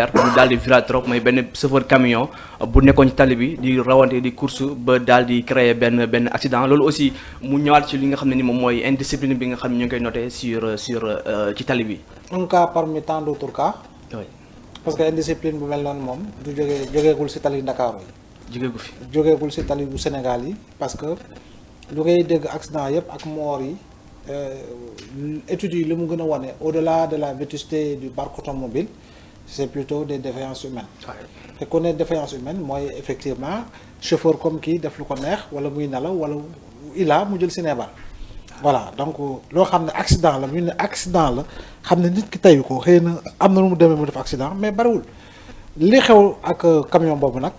mu daal di viral trop mooy benn chauffeur camion bu nekkoon ci tali bi di rawante di course ba daal di créer benn accident loolu aussi mu ñëwaat ci li nga xam ne ni moom mooy indiscipline bi nga xam ne ñu ngi koy noté sur ci tali bi. un cas parmi tant d'autres cas. oui parce que indiscipline bu mel noonu moom du jógeegul ci tali Ndakaaru yi. jógeegul ci tali bu Sénégal yi parce que lu ngay dégg accident yëpp ak mort yi études yi li mu gën a wane au-delà de la vétusté du parc automobile c'est plutôt des défaillances humaines. te ku ne défaillance humaine mooy effectivement chauffeur comme kii def lu ko neex wala muy nelaw wala mu jël cinébar. voilà donc loo xam ne accident la ñu ne accident la xam ne nit ki tayu ko xëy na am na lu mu demee mu def accident mais bariwul li xew ak camion boobu nag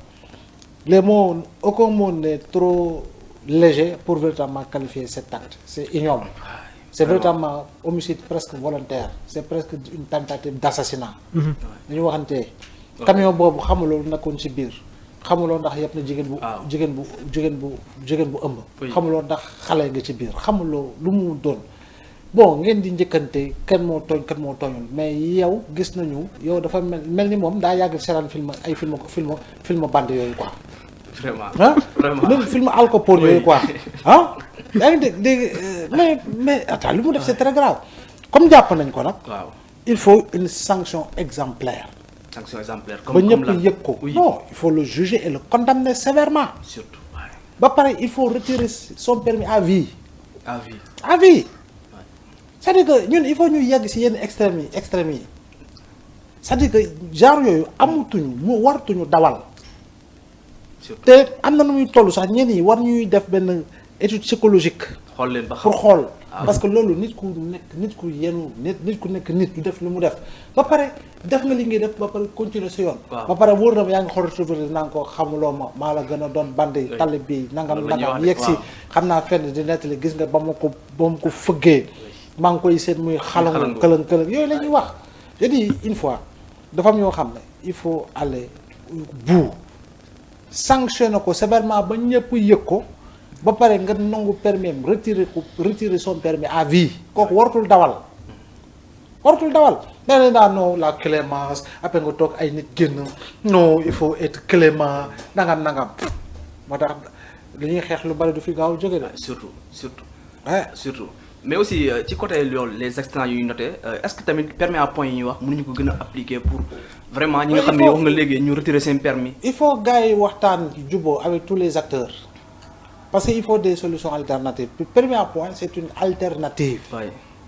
les mots aucun mot n'est trop léger pour véritablement qualifier cet acte c'est ignoble. c'est véritablement homicide presque volontaire c'est presque une tentative d'assassinat. li ñu waxantee camion boobu xamuloo nekkoon ci biir xamuloo ndax yëpp na jigéen bu ëmb. xamuloo ndax xale nga ci biir xamuloo lu mu doon bon ngeen di njëkkante kenn moo tooñul mais yow gis nañu yow dafa mel ni moom daa yàgg seetaan film bande yooyu quoi. vraiment ah vraiment même film Al Capone yooyu quoi ah. yaa ngi dégg mais attends li mu def c'est très grave comme jàpp nañ ko nag. waaw il faut une sanction exemplaire. comme ba ñëpp yëg ko. non il faut le juger et le condamner sévèrement. surtout ba pare il faut retirer son permis à vie. à vie. c'est-à-dire que ñun il faut ñu yegg ci yenn extrêmes yi c'est-à-dire que genre yooyu amatuñu mu wartuñu dawal. te am na nu muy toll sax ñenn yi war ñuy def benn étude psychologique. xool leen ba pour xool parce que loolu nit ku nekk nit du def lu mu def ba pare def nga li ngay def ba pare continuer sa yoon. ba pare wóor na ma yaa ngi xool rétroviseur nanga ko xamuloo ma maa la gën a doon bandi tali bi nangam yegg si xam naa fenn di nettali gis nga ba ma ko fëggee maa ngi koy seet muy xalangu këlëng yooyu la ñuy wax. je dis une fois dafa am yoo xam ne il faut aller bout sanctionner ko sévèrement ba ñëpp yëg ko. ba pare nga nangu permis am retirer son permis à vie kooku waratul dawal nee naa non la clémence après nga toog ay nit génn non il faut être clément nangam moo tax li ñuy xeex lu bari du fi gaaw jóge de. surtout mais aussi ci côté loolu les accidents yu ñu noté est-ce que tamit permis à point yi ñuy wax mënuñu ko gën a appliquer pour vraiment ñi nga xam ne wax nga léegi ñu retirer seen permis. il faut gars yi waxtaan jubóo avec tous les acteurs. parce que il faut des solutions alternatives puis permis à point c'est une alternative.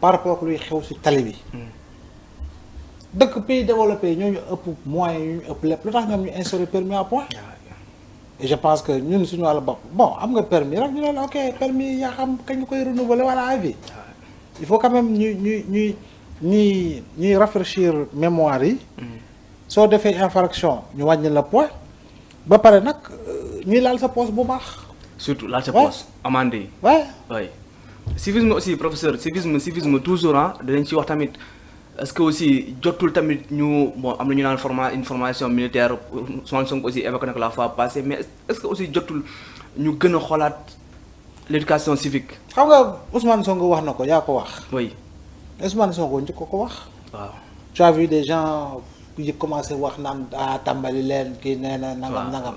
par rapport ak luy xew ci tali bi. dëkk pays développé ñooñu ëpp moyens yu ñu ëpp lépp lu tax ñoom ñu instaurer permis à point. et je pense que ñun suñu wàllu bopp bon am nga permis rek ñu ne la ok permis yaa xam kañ nga koy renouveler wala à vie. il faut quand même ñuy rafraîchir mémoire yi. soo defee infraction ñu wàññi la point ba pare nag ñuy laal sa poche bu baax. surtout laal sa poche amande yi. oui civisme aussi professeur civisme toujours danañ ci wax tamit est-ce que aussi jotul tamit ñu bon am na ñu naan une formation militaire Ousmane Sonko aussi évoqué na ko la fois passée mais est-ce que aussi jotul ñu gën a xoolaat l'éducation civique. xam nga Ousmane Sonko wax na ko yaa ko wax. oui Ousmane Sonko njëkk ko wax. waaw tu as vu des gens yi commencé wax naan tàmbali leen kii nee na nangam.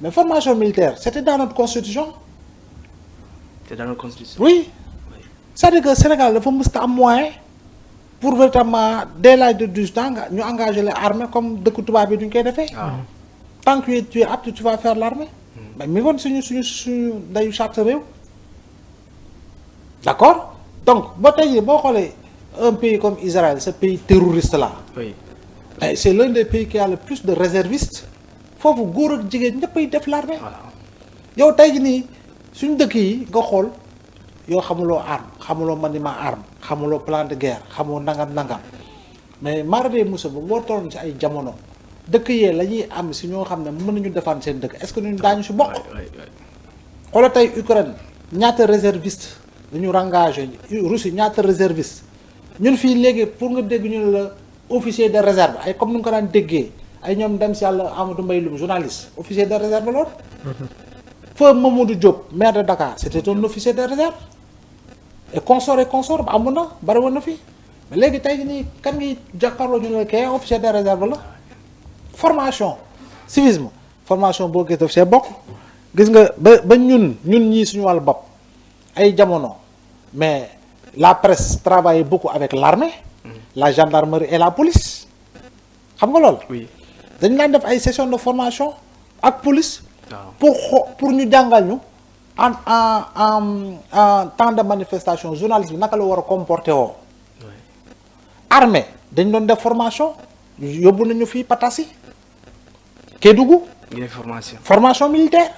mais formation militaire c'était dans notre constitution. c'est dans notre constitution. oui c'est-à-dire que Sénégal dafa mës a am moyen pour véritablement dès l'âge de 12 ans ñu engager les armées comme dëkk tubaab bi duñ koy defee. tant que tu es apte tu vas faire l'armée. mais mi ngoon suñu ndeyu charte réew. d'accord donc boo tey boo xoolee un pays comme Israël ce pays terroriste là. oui. mais c'est l'un des pays qui a le plus de réservistes foofu góor ak jigéen ñëppay def l'armée. yow tey jii nii suñu dëkk yi nga xool yow xamuloo arme xamuloo maniement arme xamuloo plan de guerre xamoo nangam mais marade Moussa ba boo tolloon ci ay jamono dëkk yee la ñuy am si ñoo xam ne mën nañu défendre seen dëkk est-ce que ñun daañu si bokk. xoolal tey Ukraine ñaata réserviste dañu engagé Russie ñaata réserviste ñun fii léegi pour nga dégg ñu ne la. officier de réserve ay comme ni nga ko daan déggee ay ñoom dem si yàlla Amadou Mbaye Loum journaliste officier de réserve lool. feu Mamadou Diop maire de Dakar c'était un officier de réserve. et consort ba amoon na bari woon na fi mais léegi tey nii kan ngi jàkkaarloo ñu ne kay officier de réserve la formation civisme formation boo gis daf see bokk gis nga ba ñun ñii suñu wàllu bopp ay jamono mais la presse travaille beaucoup avec l'armée la gendarmerie et la police xam nga loolu. oui dañ daan def ay sessions de formation ak police. pour ñu jàngal ñu en temps de manifestation journaliste bi naka la war a comporter woo. armée dañ doon def formation yóbbu nañu fii Patassi Kédougou. formation militaire.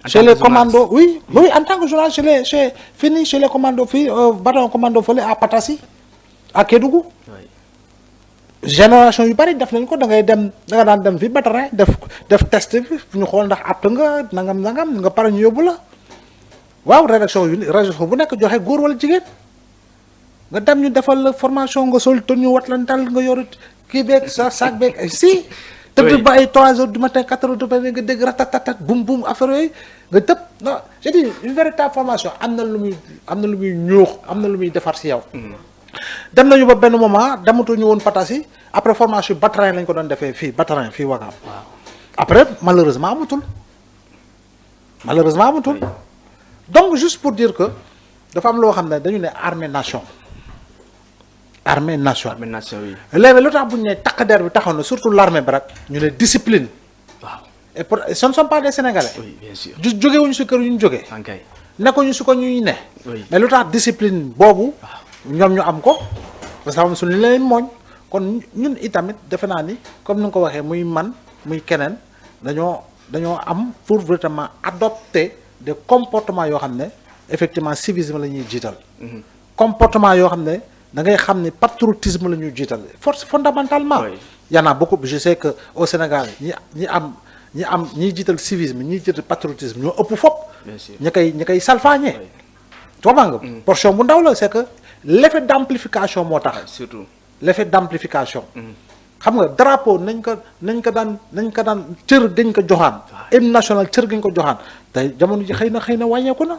chez les commandos oui en tant que journaliste chez les commandos fii bataillon commando fële à Patassi à Kédougou. génération yu bari def nañ ko da nga daan dem fii batarin def test bi ñu xool ndax àtt nga nangam nga pare ñu yóbbu la waaw rédaction bu nekk joxe góor wala jigéen nga dem ñu defal la formation nga sol ton ñu wat lan dal nga yoru kii beeg sa sac beeg si tëdd ba ay 3 heures du matin 4 heures du matin nga dégg ratatatat bum affaire yooyu nga tëb non j'ai dit une véritable formation am na lu muy ñuux am na lu muy defar si yow. dem nañu ba benn moment dematuñu woon Patassi après formation batarin lañ ko doon defee fii batarin fii Wakaam. après malheureusement amatul. donc juste pour dire que dafa am loo xam ne dañu ne armée nation. oui. léegi lu tax bu ñu nee takk der bi taxaw na surtout l'armée bi rek ñu ne discipline. waaw et pour ce ne sont pas des sénégalais. oui bien sûr jógewuñu si kër yu ñu jógee. nekkuñu si ko ñuy ne. mais lu tax discipline boobu. ñoom ñu am ko parce que xam suñu leen mooñ kon ñun itamit defe naa ni comme ni nga ko waxee muy man muy keneen dañoo am pour vraiment adopter des comportements yoo xam ne effectivement civisme la ñuy jiital. comportement yoo xam ne da ngay xam ne patriotisme la ñuy jiital force fondamentalement. y en a beaucoup je sais que au Sénégal ñi jiital civisme ñi jiital patriotisme ñoo ëpp fopp. ñi koy salfaañee. tooba nga portion bu ndaw la c'est que l'effet d'amplification moo tax. surtout l'effet d'amplification. xam nga drapeau nañ ko daan cër dañ ko joxaan. hymne national cër gañ ko joxaan tey jamono ji xëy na wàññeeku na.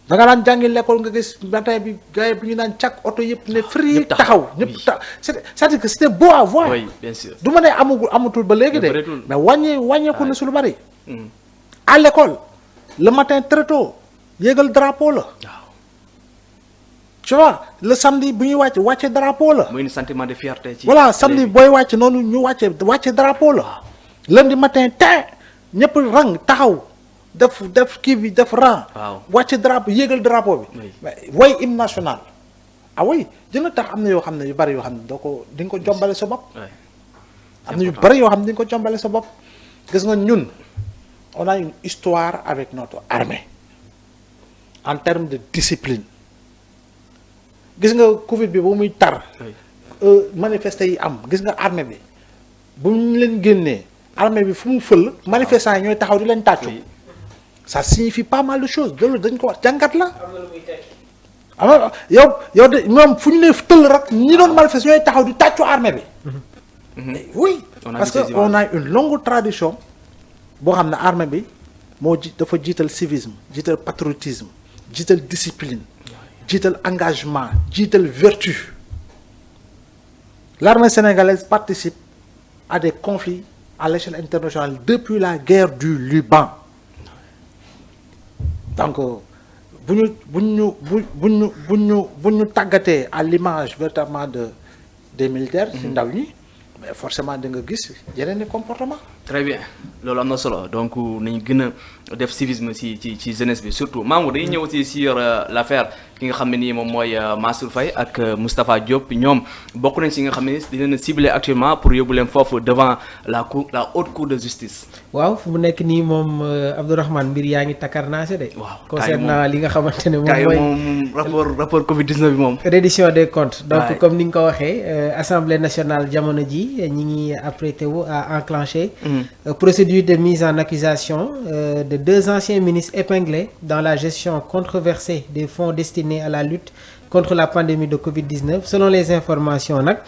da nga daan jàngi l'école nga gis matin bi gars yi bu ñu naan càkk oto yëpp ne free taxaw ñëpp c'est-à-dire que c'était beau à voir. oui bien sûr du ma ne amatul ba léegi de. mais wàññeeku na su lu bari. à l'école le matin très tôt yéegal drapeau la. tu vois le samedi bu ñuy wàcce drapeau la. muy un sentiment de fierté. voilà samedi booy wàcc noonu ñu wàcce drapeau la. lundi matin ñëpp rang taxaw def kii bi def rang. waaw wàcce drapeau yéegal drapeau bi. way hymne national. ah oui dina tax am na yoo xam ne yu bari yoo xam ne di nga ko jombale sa bopp. am na yu bari yoo xam ne di nga ko jombale sa bopp. gis nga ñun on a une histoire avec notre armée en termes de discipline. gis nga Covid bi ba muy tar. manifesté yi am gis nga armée bi bu ñu leen génnee armée bi fu mu fël manifestants yi ñooy taxaw di leen tàccu. ça signifie pas mal de choses loolu dañ ko wax jàngat la. am yow de ñoom fu ñu nee tëll rek ñi doon manifester ñooy taxaw di tàccu armée bi. oui parce que on a une longue tradition boo xam ne armée bi dafa jiital civisme jiital patriotisme jiital discipline. jiital engagement jiital vertu. L'armée sénégalaise participe à des conflits à l'échelle internationale depuis la guerre du Liban. Donc bu ñu tàggatee à l'image véritablement des militaires. ci ndaw ñi mais forcément da nga gis yeneen i comportement. très bien loolu am na solo donc nañ gën a def civisme ci jeunesse bi surtout Mamour dañuy ñëw aussi sur l'affaire ki nga xam ne nii moom mooy Mansour Faye ak Moustapha Diop ñoom bokk nañ ci nga xam ne di leen ciblé actuellement pour yóbbu leen foofu devant la haute cour de justice. waaw fu mu nekk nii moom Abdourahmane mbir yaa ngi takkarnaase de. waaw concernant li nga xamante ne moom mooy rapport Covid 19 bi moom. reddition des comptes. donc comme ni nga ko waxee assemblée nationale jamono ji ñi ngi apprêté wu à enclencher. Procédure de mise en accusation de 2 anciens ministres épinglés dans la gestion controversée des fonds destinés à la lutte contre la pandémie de Covid-19 selon les informations nag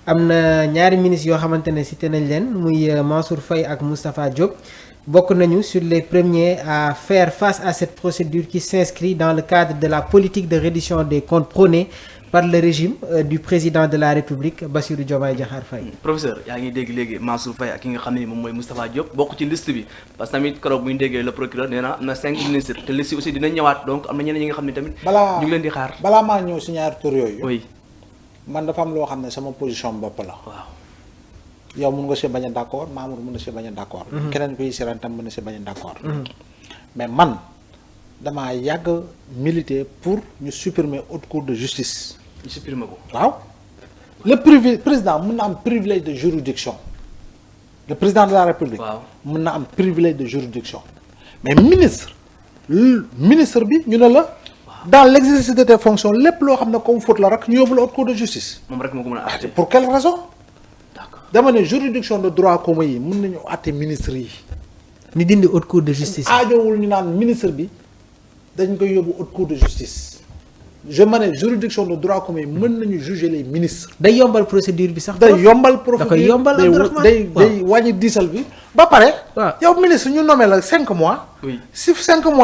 am na ñaari ministres yoo xamante ne cité nañ leen muy Mansour Faye ak Moustapha Diop bokk nañu sur les premiers à faire face à cette procédure qui s'inscrit dans le cadre de la politique de reddition des comptes prônée par le régime du président de la République Bassirou Diomaye Diakhar Faye. Professeur yaa ngi dégg léegi Mansour Faye ak ki nga xam ne moom mooy Moustapha Diop bokk ci liste bi parce que tamit keroog bu ñu déggee le procureur nee na am na 5 ministres te liste aussi dinañ ñëwaat donc am na ñeneen ñi nga xam ne tamit. ñu ngi leen di xaar balaa maa ñëw si ñaari tur yooyu. oui man dafa am loo xam ne sama position bopp la. waaw yow mun nga see bañ a d'accord Mamour mun na see bañ a d'accord. keneen kuy seetaan tam mun na see bañ a d'accord. mais man damaa yàgg militer pour ñu supprimer haute cour de justice. ñu supprimer ko. waaw le président mën na am privilège de juridiction le président de la république. waaw mën na am privilège de juridiction mais ministre bi ñu ne la. dans l'exercice de tes fonctions lépp loo xam ne comme faute la rek ñu yóbbu la haute cour de justice. moom rek moo ko mën a àtte. pour quelle raison. d'accord dama ne juridiction de droit commun yi mën nañu àtte ministre yi. ñu dindi haute cour de justice. aajowul ñu naan ministre bi dañ koy yóbbu haute cour de justice. je me ne juridiction de droit commun mën nañu juger les ministres. day yombal procédure bi sax. day yombal procédure da koy yombal day wàññi diisal bi. ba pare. waaw yow ministre ñu nommé la 5 mois. oui si 5 mois.